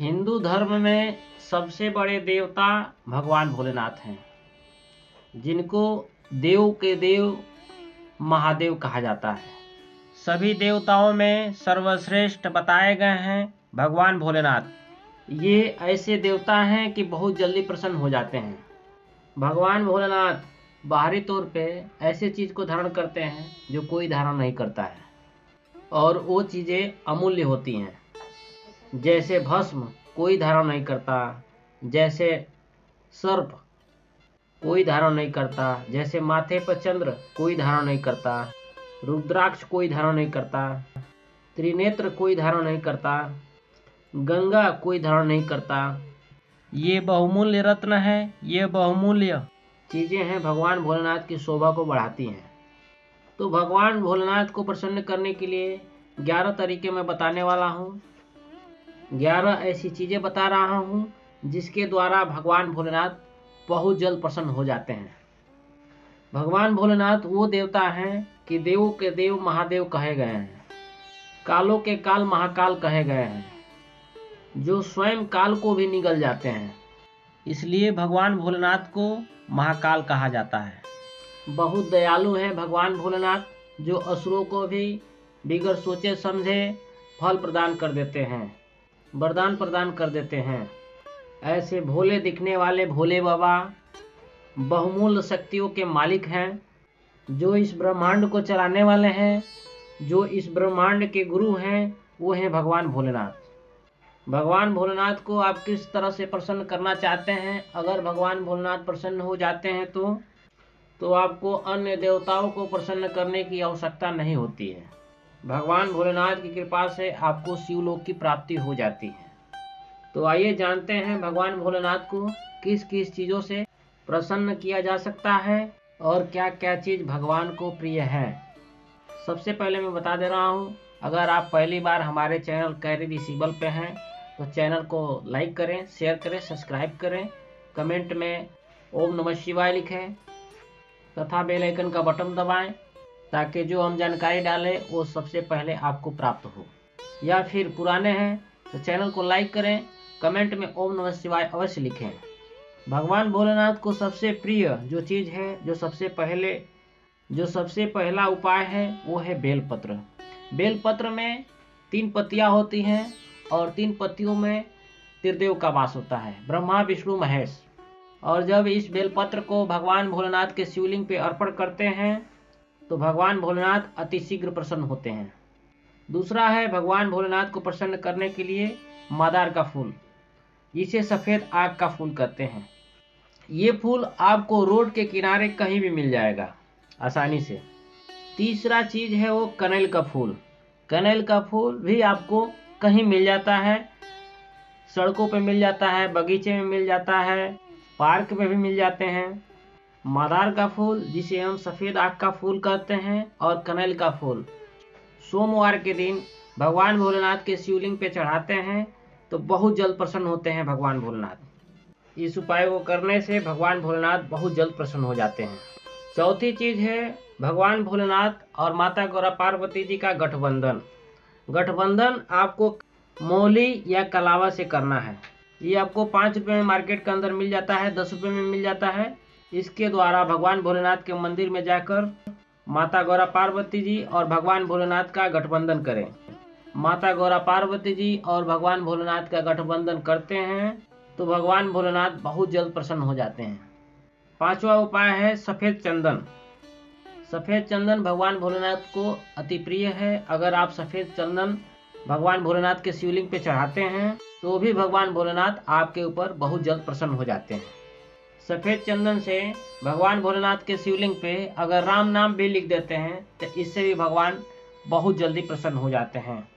हिंदू धर्म में सबसे बड़े देवता भगवान भोलेनाथ हैं, जिनको देव के देव महादेव कहा जाता है। सभी देवताओं में सर्वश्रेष्ठ बताए गए हैं भगवान भोलेनाथ। ये ऐसे देवता हैं कि बहुत जल्दी प्रसन्न हो जाते हैं। भगवान भोलेनाथ बाहरी तौर पे ऐसे चीज़ को धारण करते हैं जो कोई धारण नहीं करता है, और वो चीज़ें अमूल्य होती हैं। जैसे भस्म कोई धारण नहीं करता, जैसे सर्प कोई धारण नहीं करता, जैसे माथे पर चंद्र कोई धारण नहीं करता, रुद्राक्ष कोई धारण नहीं करता, त्रिनेत्र कोई धारण नहीं करता, गंगा कोई धारण नहीं करता। ये बहुमूल्य रत्न है, ये बहुमूल्य चीज़ें हैं, भगवान भोलेनाथ की शोभा को बढ़ाती हैं। तो भगवान भोलेनाथ को प्रसन्न करने के लिए 11 तरीके मैं बताने वाला हूँ। 11 ऐसी चीज़ें बता रहा हूँ जिसके द्वारा भगवान भोलेनाथ बहुत जल्द प्रसन्न हो जाते हैं। भगवान भोलेनाथ वो देवता हैं कि देवों के देव महादेव कहे गए हैं, कालों के काल महाकाल कहे गए हैं, जो स्वयं काल को भी निगल जाते हैं। इसलिए भगवान भोलेनाथ को महाकाल कहा जाता है। बहुत दयालु हैं भगवान भोलेनाथ, जो असुरों को भी बिगड़ सोचे समझे फल प्रदान कर देते हैं, वरदान प्रदान कर देते हैं। ऐसे भोले दिखने वाले भोले बाबा बहुमूल्य शक्तियों के मालिक हैं, जो इस ब्रह्मांड को चलाने वाले हैं, जो इस ब्रह्मांड के गुरु हैं, वो हैं भगवान भोलेनाथ। भगवान भोलेनाथ को आप किस तरह से प्रसन्न करना चाहते हैं? अगर भगवान भोलेनाथ प्रसन्न हो जाते हैं तो आपको अन्य देवताओं को प्रसन्न करने की आवश्यकता नहीं होती है। भगवान भोलेनाथ की कृपा से आपको शिवलोक की प्राप्ति हो जाती है। तो आइए जानते हैं भगवान भोलेनाथ को किस किस चीज़ों से प्रसन्न किया जा सकता है और क्या क्या चीज़ भगवान को प्रिय है। सबसे पहले मैं बता दे रहा हूँ, अगर आप पहली बार हमारे चैनल कैरी रिसीबल पे हैं तो चैनल को लाइक करें, शेयर करें, सब्सक्राइब करें, कमेंट में ओम नमः शिवाय लिखें तथा बेल आइकन का बटन दबाएं, ताकि जो हम जानकारी डालें वो सबसे पहले आपको प्राप्त हो। या फिर पुराने हैं तो चैनल को लाइक करें, कमेंट में ओम नमः शिवाय अवश्य लिखें। भगवान भोलेनाथ को सबसे प्रिय जो चीज़ है, जो सबसे पहला उपाय है, वो है बेलपत्र। बेलपत्र में 3 पत्तियाँ होती हैं और 3 पत्तियों में त्रिदेव का वास होता है, ब्रह्मा विष्णु महेश। और जब इस बेलपत्र को भगवान भोलेनाथ के शिवलिंग पे अर्पण करते हैं तो भगवान भोलेनाथ अति शीघ्र प्रसन्न होते हैं। दूसरा है भगवान भोलेनाथ को प्रसन्न करने के लिए मादार का फूल, जिसे सफ़ेद आग का फूल कहते हैं। ये फूल आपको रोड के किनारे कहीं भी मिल जाएगा आसानी से। तीसरा चीज़ है वो कनेल का फूल। कनेल का फूल भी आपको कहीं मिल जाता है, सड़कों पे मिल जाता है, बगीचे में मिल जाता है, पार्क में भी मिल जाते हैं। मादार का फूल, जिसे हम सफ़ेद आग का फूल कहते हैं, और कनेल का फूल सोमवार के दिन भगवान भोलेनाथ के शिवलिंग पे चढ़ाते हैं तो बहुत जल्द प्रसन्न होते हैं भगवान भोलेनाथ। इस उपाय को करने से भगवान भोलेनाथ बहुत जल्द प्रसन्न हो जाते हैं। चौथी चीज़ है भगवान भोलेनाथ और माता गौरा पार्वती जी का गठबंधन। गठबंधन आपको मौली या कलावा से करना है। ये आपको 5 रुपये में मार्केट के अंदर मिल जाता है, 10 रुपये में मिल जाता है। इसके द्वारा भगवान भोलेनाथ के मंदिर में जाकर माता गौरा पार्वती जी और भगवान भोलेनाथ का गठबंधन करें। माता गौरा पार्वती जी और भगवान भोलेनाथ का गठबंधन करते हैं तो भगवान भोलेनाथ बहुत जल्द प्रसन्न हो जाते हैं। 5वां उपाय है सफ़ेद चंदन। सफ़ेद चंदन भगवान भोलेनाथ को अति प्रिय है। अगर आप सफ़ेद चंदन भगवान भोलेनाथ के शिवलिंग पे चढ़ाते हैं तो भी भगवान भोलेनाथ आपके ऊपर बहुत जल्द प्रसन्न हो जाते हैं। सफ़ेद चंदन से भगवान भोलेनाथ के शिवलिंग पे अगर राम नाम भी लिख देते हैं तो इससे भी भगवान बहुत जल्दी प्रसन्न हो जाते हैं।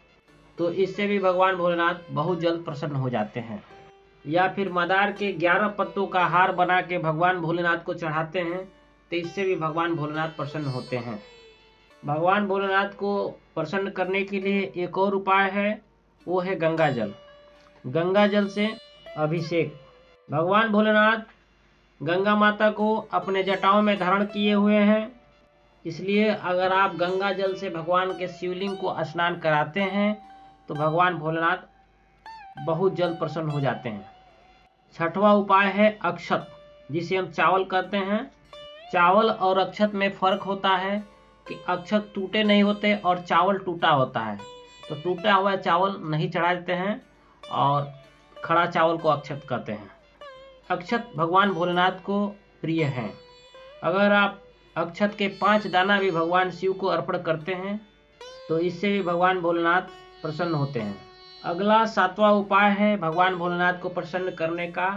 तो इससे भी भगवान भोलेनाथ बहुत जल्द प्रसन्न हो जाते हैं। या फिर मदार के 11 पत्तों का हार बना के भगवान भोलेनाथ को चढ़ाते हैं तो इससे भी भगवान भोलेनाथ प्रसन्न होते हैं। भगवान भोलेनाथ को प्रसन्न करने के लिए एक और उपाय है, वो है गंगा जल। गंगा जल से अभिषेक। भगवान भोलेनाथ गंगा माता को अपने जटाओं में धारण किए हुए हैं, इसलिए अगर आप गंगा जल से भगवान के शिवलिंग को स्नान कराते हैं तो भगवान भोलेनाथ बहुत जल्द प्रसन्न हो जाते हैं। छठवां उपाय है अक्षत, जिसे हम चावल कहते हैं। चावल और अक्षत में फर्क होता है कि अक्षत टूटे नहीं होते और चावल टूटा होता है। तो टूटा हुआ चावल नहीं चढ़ा देते हैं और खड़ा चावल को अक्षत कहते हैं। अक्षत भगवान भोलेनाथ को प्रिय हैं। अगर आप अक्षत के 5 दाना भी भगवान शिव को अर्पण करते हैं तो इससे भी भगवान भोलेनाथ प्रसन्न होते हैं। अगला 7वां उपाय है भगवान भोलेनाथ को प्रसन्न करने का।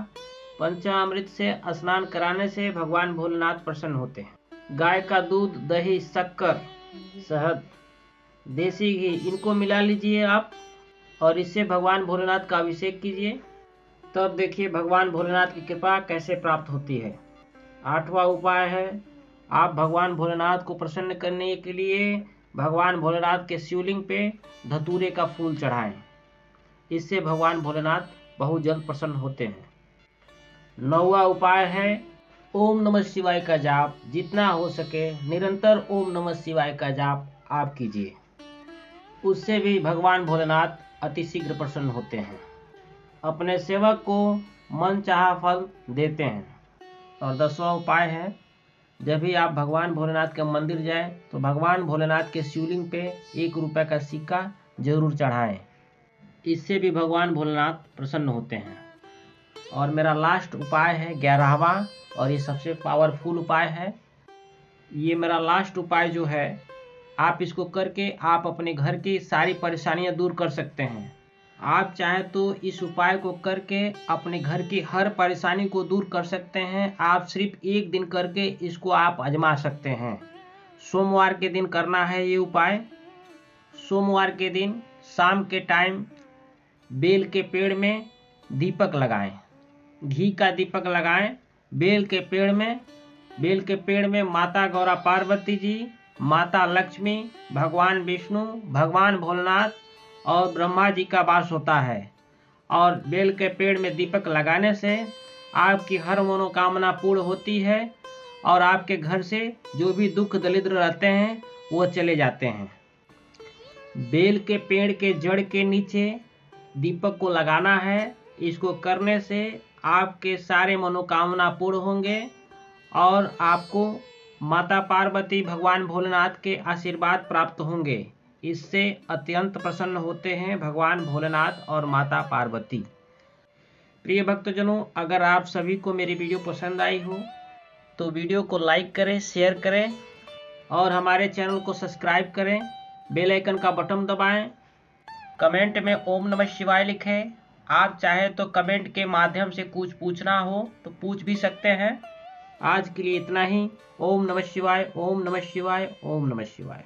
पंचामृत से स्नान कराने से भगवान भोलेनाथ प्रसन्न होते हैं। गाय का दूध, दही, शक्कर, शहद, देसी घी, इनको मिला लीजिए आप और इससे भगवान भोलेनाथ का अभिषेक कीजिए। तब देखिए भगवान भोलेनाथ की कृपा कैसे प्राप्त होती है। 8वां उपाय है आप भगवान भोलेनाथ को प्रसन्न करने के लिए भगवान भोलेनाथ के शिवलिंग पे धतूरे का फूल चढ़ाएं। इससे भगवान भोलेनाथ बहुत जल्द प्रसन्न होते हैं। 9वां उपाय है ओम नमः शिवाय का जाप। जितना हो सके निरंतर ओम नमः शिवाय का जाप आप कीजिए, उससे भी भगवान भोलेनाथ अतिशीघ्र प्रसन्न होते हैं। अपने सेवक को मनचाहा फल देते हैं। और 10वां उपाय है जब भी आप भगवान भोलेनाथ के मंदिर जाएं तो भगवान भोलेनाथ के शिवलिंग पे 1 रुपये का सिक्का जरूर चढ़ाएं। इससे भी भगवान भोलेनाथ प्रसन्न होते हैं। और मेरा लास्ट उपाय है 11वां, और ये सबसे पावरफुल उपाय है। ये मेरा लास्ट उपाय जो है आप इसको करके आप अपने घर की सारी परेशानियां दूर कर सकते हैं। आप चाहें तो इस उपाय को करके अपने घर की हर परेशानी को दूर कर सकते हैं। आप सिर्फ 1 दिन करके इसको आप आजमा सकते हैं। सोमवार के दिन करना है ये उपाय। सोमवार के दिन शाम के टाइम बेल के पेड़ में दीपक लगाएं, घी का दीपक लगाएं। बेल के पेड़ में माता गौरा पार्वती जी, माता लक्ष्मी, भगवान विष्णु, भगवान भोलेनाथ और ब्रह्मा जी का वास होता है। और बेल के पेड़ में दीपक लगाने से आपकी हर मनोकामना पूर्ण होती है और आपके घर से जो भी दुख दरिद्र रहते हैं वो चले जाते हैं। बेल के पेड़ के जड़ के नीचे दीपक को लगाना है। इसको करने से आपके सारे मनोकामना पूर्ण होंगे और आपको माता पार्वती, भगवान भोलेनाथ के आशीर्वाद प्राप्त होंगे। इससे अत्यंत प्रसन्न होते हैं भगवान भोलेनाथ और माता पार्वती। प्रिय भक्तजनों, अगर आप सभी को मेरी वीडियो पसंद आई हो तो वीडियो को लाइक करें, शेयर करें और हमारे चैनल को सब्सक्राइब करें। बेल आइकन का बटन दबाएं। कमेंट में ओम नमः शिवाय लिखें। आप चाहे तो कमेंट के माध्यम से कुछ पूछना हो तो पूछ भी सकते हैं। आज के लिए इतना ही। ओम नमः शिवाय, ओम नमः शिवाय, ओम नमः शिवाय।